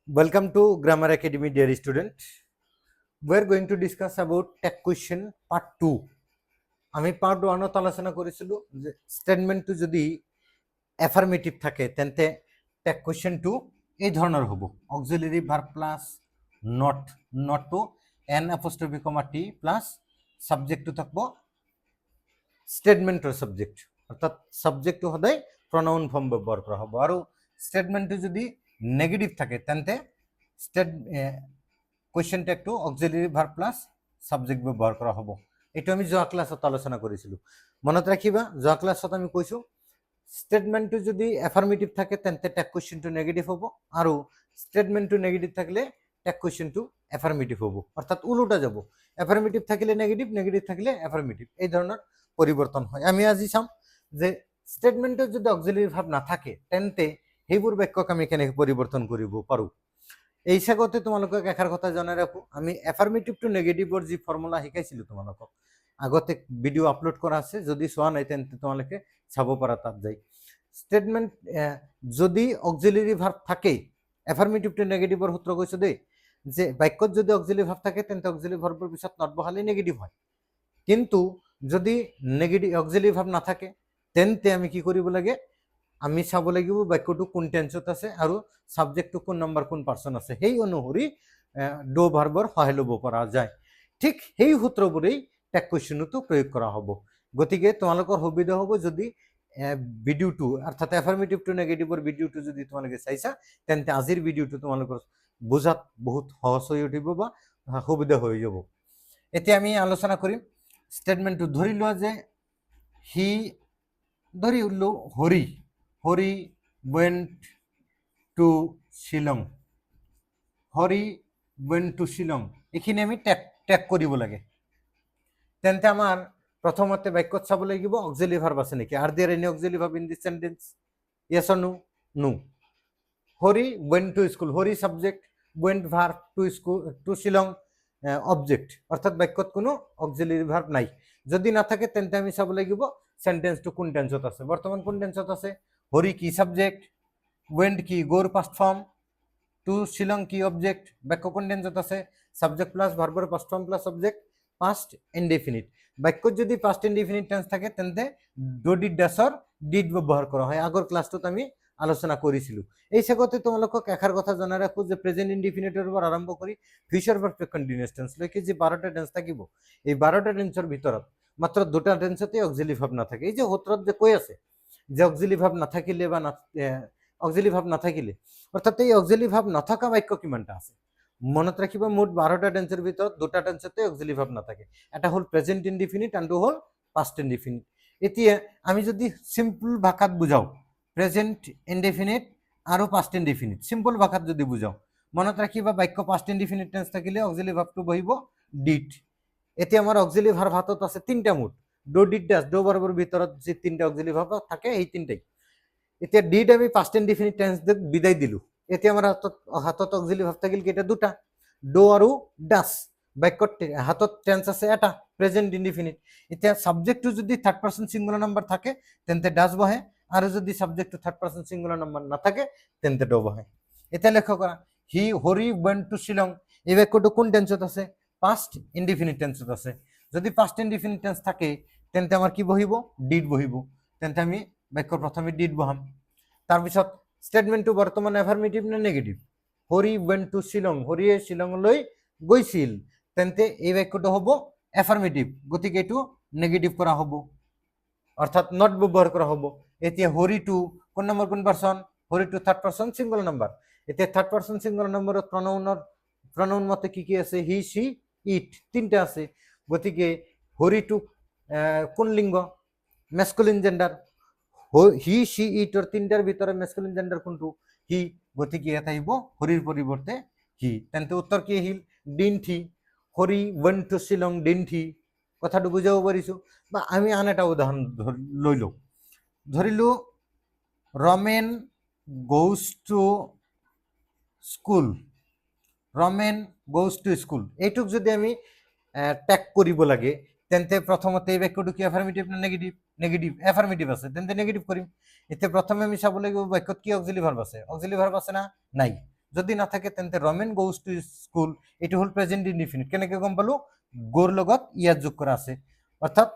Welcome to Grammar Academy, dear student. We are going to discuss about tag question part 2. আমি part 1 আলোচনা করেছিল যে statement যদি affirmative থাকে তেন্তে ট্যাগ কোয়েশ্চন 2 এই ধরনের হবো অক্সিলারি ভার্ব প্লাস নট টু n apostrophe comma T plus subject টু থাকবো স্টেটমেন্টর সাবজেক্ট অর্থাৎ সাবজেক্ট টু সদায় প্রনাউন ফর্ম ব্যবহার করা হবো আর স্টেটমেন্ট যদি নেগেটিভ থাকে তেন্তে কোয়েশ্চন ট্যাগ টু অক্সিলারি ভার্ব প্লাস সাবজেক্ট ব্যবহার করা হবো। এটা আমি যোৱা ক্লাছত আলোচনা কৰিছিলো, মনত ৰাখিবা। যোৱা ক্লাছত আমি কৈছো স্টেটমেন্টটো যদি এফাৰ্মেটিভ থাকে তেন্তে ট্যাগ কোয়েশ্চনটো নেগেটিভ হ'ব আৰু স্টেটমেন্টটো নেগেটিভ থাকিলে ট্যাগ কোয়েশ্চনটো এফাৰ্মেটিভ হ'ব, অৰ্থাৎ উল্টা যাব। এফাৰ্মেটিভ থাকিলে নেগেটিভ, নেগেটিভ থাকিলে এফাৰ্মেটিভ, এই ধৰণৰ পৰিৱৰ্তন হয়। আমি আজি চাম যে স্টেটমেন্টত যদি অক্সিলাৰি ভাৰ্ব নাথাকে তেন্তে সেইবোৰ বাক্যক আমি কেনেকৈ পৰিৱৰ্তন কৰিব পাৰো। এই হিচাপতে তোমালোকক এষাৰ কথা জনাই ৰাখো, আমি এফাৰ্মেটিভ টু নেগেটিভৰ যি ফৰ্মুলা শিকাইছিলো তোমালোকক, আগতে ভিডিও আপলোড কৰা আছে, যদি চোৱা নাই তেন্তে তোমালোকে চাব পাৰা তাত যাই। স্টেটমেন্ট যদি অক্সিলাৰি ভাৰ্ব থাকে, এফাৰ্মেটিভ টু নেগেটিভৰ সূত্ৰ কৈছো দেই, যে বাক্যত যদি অক্সিলাৰি ভাৰ্ব থাকে তেন্তে অক্সিলাৰি ভাৰ্বৰ পিছত নট বহালে নেগেটিভ হয়, কিন্তু যদি নেগেটিভ অক্সিলাৰি ভাৰ্ব নাথাকে তেন্তে আমি কি কৰিব লাগে, আমি চাব লাগিব বাক্যটো কোন টেন্সত আছে আৰু সাবজেক্টটো কোন নম্বৰ কোন পাৰ্সন আছে, সেই অনুসৰি ডো ভাৰ্বৰ সহায় ল'ব পৰা যায়। ঠিক সেই সূত্ৰবোৰেই ট্যাগ কোয়েশ্চনতো প্ৰয়োগ কৰা হ'ব। গতিকে তোমালোকৰ সুবিধা হ'ব যদি ভিডিওটো অৰ্থাৎ এফাৰ্মেটিভ টু নেগেটিভৰ ভিডিওটো যদি তোমালোকে চাইছা তেন্তে আজিৰ ভিডিওটো তোমালোকৰ বুজাত বহুত সহজ হৈ উঠিব বা সুবিধা হৈ যাব। এতিয়া আমি আলোচনা কৰিম স্টেটমেন্টটো। ধৰি লোৱা যে হি, ধৰি উল্লো Hari went to Shillong, Hari went to Shillong, এইখিনি আমি ট্যাগ কৰিব লাগে। তেন্তে আমাৰ প্ৰথমতে বাক্যত চাব লাগিব অক্সিলারি ভার্ব আছে নেকি। Are there any auxiliary verb in this sentence? Yes or no? No. Hari went to school, Hari subject, went verb, to school to Shillong object, অর্থাৎ বাক্যত কোনো অক্সিলারি ভার্ব নাই। যদি না থাকে তেন্তে আমি চাব লাগিব সেন্টেন্সটো কোন টেন্সত আছে। বর্তমান কোন টেন্সত আছে? হরি কি সাবজেক্ট, went কি গোর পাস্ট ফর্ম, টু শিলং কি অবজেক্ট, বাক্য কোন টেন্সত আছে? সাবজেক্ট প্লাস ভার্বের past form plus object, past indefinite. বাক্যত যদি পাস্ট ইনডেফিনিট টেন্স থাকে তেন্তে ডো ডিড ডাছৰ ডিড ব্যৱহাৰ কৰা হয়। আগৰ ক্লাছটোত আমি আলোচনা কৰিছিলো। এই হিচাপতে তোমালোকক এষাৰ কথা জনাই ৰাখো যে প্ৰেজেন্ট ইনডেফিনিটৰ পৰা আৰম্ভ কৰি ফিউচাৰ পাৰফেক্ট কন্টিনিউয়াস টেন্স লৈকে যে 12টা টেন্স থাকিব, এই 12টা টেন্সৰ ভিতৰত মাত্ৰ 2টা টেন্সতে অক্সিলাৰি ভাৰ্ব নাথাকে। এই যে সূত্ৰত যে কৈ আছে যে অক্সিলারি ভার্ব নাথাকিলে বা অক্সিলারি ভার্ব নাথাকিলে, অর্থাৎ এই অক্সিলারি ভার্ব নথকা বাক্য কিমানটা আছে মনত ৰাখিবা। মোট 12টা টেন্সৰ ভিতৰত 2টা টেন্সতে অক্সিলারি ভার্ব নাথাকে। এটা হল প্রেজেন্ট ইনডিফিনিট, আনটো হল পাস্ট ইনডিফিনিট। এতিয়া আমি যদি সিম্পল ভাষাত বুজাও প্রেজেন্ট ইনডিফিনিট আৰু পাস্ট ইনডিফিনিট, সিম্পল ভাষাত যদি বুজাও মনত ৰাখিবা বাক্য পাস্ট ইনডিফিনিট টেন্স থাকিলে অক্সিলাৰি ভাৰ্বটো বহিব ডিড। এতিয়া আমাৰ অক্সিলাৰি ভাৰ্ব হাতত আছে 3টা মুঠ, ডো ডিড ডাজ, ডো ভাৰ্বৰ ভিতৰত যে 3টা অক্সিলারি ভার্ব থাকে এই 3টাই। এতিয়া ডিড আমি পাস্ট ইনডিফিনিট টেন্স বিদায় দিলো। এতিয়া আমাৰ হাতত অক্সিলাৰি ভাৰ্ব থাকিল কেইটা? 2টা, ডো আৰু ডাজ। বাক্যত হাতত টেন্স আছে এটা, প্রেজেন্ট ইনডিফিনিট। এতিয়া সাবজেক্টটো যদি থার্ড পার্সন সিঙ্গুলার নাম্বার থাকে তেন্তে ডাজ বহে, আর যদি সাবজেক্টটো থার্ড পার্সন সিঙ্গুলার নাম্বার না থাকে তেন্তে ডো বহে। এতিয়া লক্ষ্য কৰা হৰি went to শিলং, এই বাক্যটো কোন টেন্সত আছে? পাস্ট ইনডিফিনিট টেন্সত আছে। যদি পাস্ট ইনডিফিনিট টেন্স থাকে তেন্তে আমাৰ কি বহিব? ডিড বহিব। তেন্তে আমি বাক্যৰ প্ৰথমে ডিড বহাম। তাৰপিছত স্টেটমেন্টটো বৰ্তমান এফাৰ্মেটিভ নে negative? Hari went to Shillong, হৰিয়ে শিলঙলৈ গৈছিল, তেন্তে এই বাক্যটো হ'ব এফাৰ্মেটিভ, গতিকে এইটো নেগেটিভ কৰা হ'ব, অৰ্থাৎ নট ব্যবহাৰ কৰা হ'ব। এতিয়া হৰি টু কোন নম্বৰ কোন পাৰ্সন? হৰি টু থাৰ্ড পাৰ্সন সিঙ্গুলাৰ নাম্বাৰ। এতিয়া থাৰ্ড পাৰ্সন সিঙ্গুলাৰ নাম্বাৰত প্রনাউন মতে কি কি আছে? হি, সি, ইট, 3টা আছে। গতিকে হৰি টু কোন লিঙ্গ? Masculine gender. হি, সি, ইটৰ 3টাৰ ভিতৰত মেস্কুলিন জেন্ডাৰ কোনটো? হি। গতিকে ইয়াত আহিব হৰিৰ পৰিৱৰ্তে হি। তেন্তে উত্তৰ কি আহিল? Didn't he. Hari went to Shillong didn't he. কথাটো বুজাব পাৰিছো। বা আমি আন এটা উদাহৰণ লৈ লওঁ। ধৰিলো Ramen goes to school, Ramen goes to school, এইটোক যদি আমি ট্যাগ কৰিব লাগে তেন্তে প্ৰথমতে এই বাক্যটো কি এফাৰ্মেটিভ না নেগেটিভ? নেগেটিভ। এফাৰ্মেটিভ আছে তেন্তে নেগেটিভ কৰিম। এতিয়া প্ৰথমে আমি চাব লাগিব বাক্যত কি অক্সিলাৰি ভাৰ্ব আছে। অক্সিলাৰি ভাৰ্ব আছে না? নাই। যদি না থাকে তেন্তে ৰমেন গোজ টু স্কুল, এইটো হ'ল প্ৰেজেন্ট ইনডিফিনিট। কেনেকৈ গম পালো? গোৰ লগত ইয়াত যোগ কৰা আছে, অৰ্থাৎ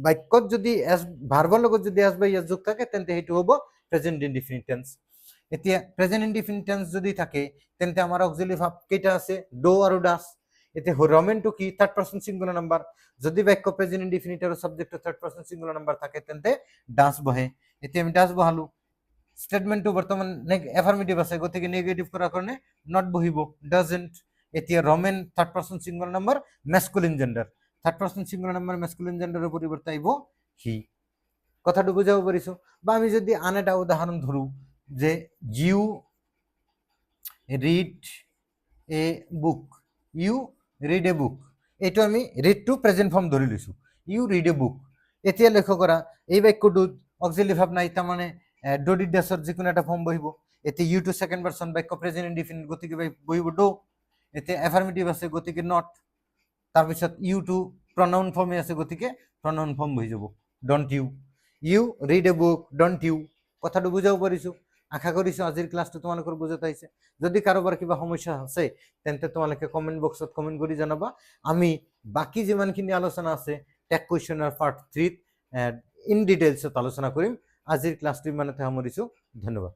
বাক্যত যদি এছ ভাৰ্বৰ লগত যদি এছ বা ইয়াত যোগ থাকে তেন্তে সেইটো হ'ব প্ৰেজেন্ট ইনডিফিনিট টেন্স। এতিয়া প্ৰেজেন্ট ইনডিফিনিট টেন্স যদি থাকে তেন্তে আমাৰ অক্সিলাৰি ভাৰ্ব কেইটা আছে? ডো আৰু ডাছ। এতিয়া ৰমেনটো কি? Third person singular number. যদি বাক্য প্ৰেজেন্ট ইনডিফিনিট আৰু subject third person singular number থাকে তেন্তে ডাস বহে। এতিয়া আমি ডাস বহালো। স্টেটমেন্টটো বর্তমান এফার্মেটিভ আছে, গতিকে নেগেটিভ করার কারণে নট বহিব, ডাজন্ট। এতিয়া Ramen third person singular number, masculine gender. Third person singular number masculine জেন্ডারের পরিবর্তে আইব হি। কথাটো বুঝাব পাৰিছো? বা আমি যদি আন এটা উদাহরণ ধরু যে you read a book, you read a book, এইটো আমি রিড টু প্রেজেন্ট ফর্ম ধৰি লৈছো, ইউ ৰিড এ বুক। এতিয়া লক্ষ্য কৰা এই বাক্যটোত অক্সিলাৰি ভাৰ্ব নাই, তাৰ মানে ডো ডিড ডাছৰ যিকোনো এটা ফর্ম বহিব। এতিয়া ইউ টু সেকেন্ড পার্সন, বাক্য প্রেজেন্ট ইনডিফিনিট, গতিকে বহিব ডো। এতিয়া এফার্মেটিভ আছে, গতিকে নট। তাৰপিছত ইউ টু প্রনাউন ফর্মে আছে, গতিকে প্রনাউন ফর্ম বহি যাব don't you. You read a book, don't you. কথাটো বুজাব পাৰিছো? আশা কৰিছো আজিৰ ক্লাছটো তোমালোকৰ বুজাত আহিছে। যদি কাৰোবাৰ কিবা সমস্যা আছে তেন্তে তোমালোকে কমেন্ট বক্সত কমেন্ট কৰি জনাবা। আমি বাকি যিমানখিনি আলোচনা আছে টেক কুৱেশ্যনৰ পাৰ্ট 3 ইন ডিটেইলছত আলোচনা কৰিম। আজিৰ ক্লাছটো ইমানতে সামৰিছো। ধন্যবাদ।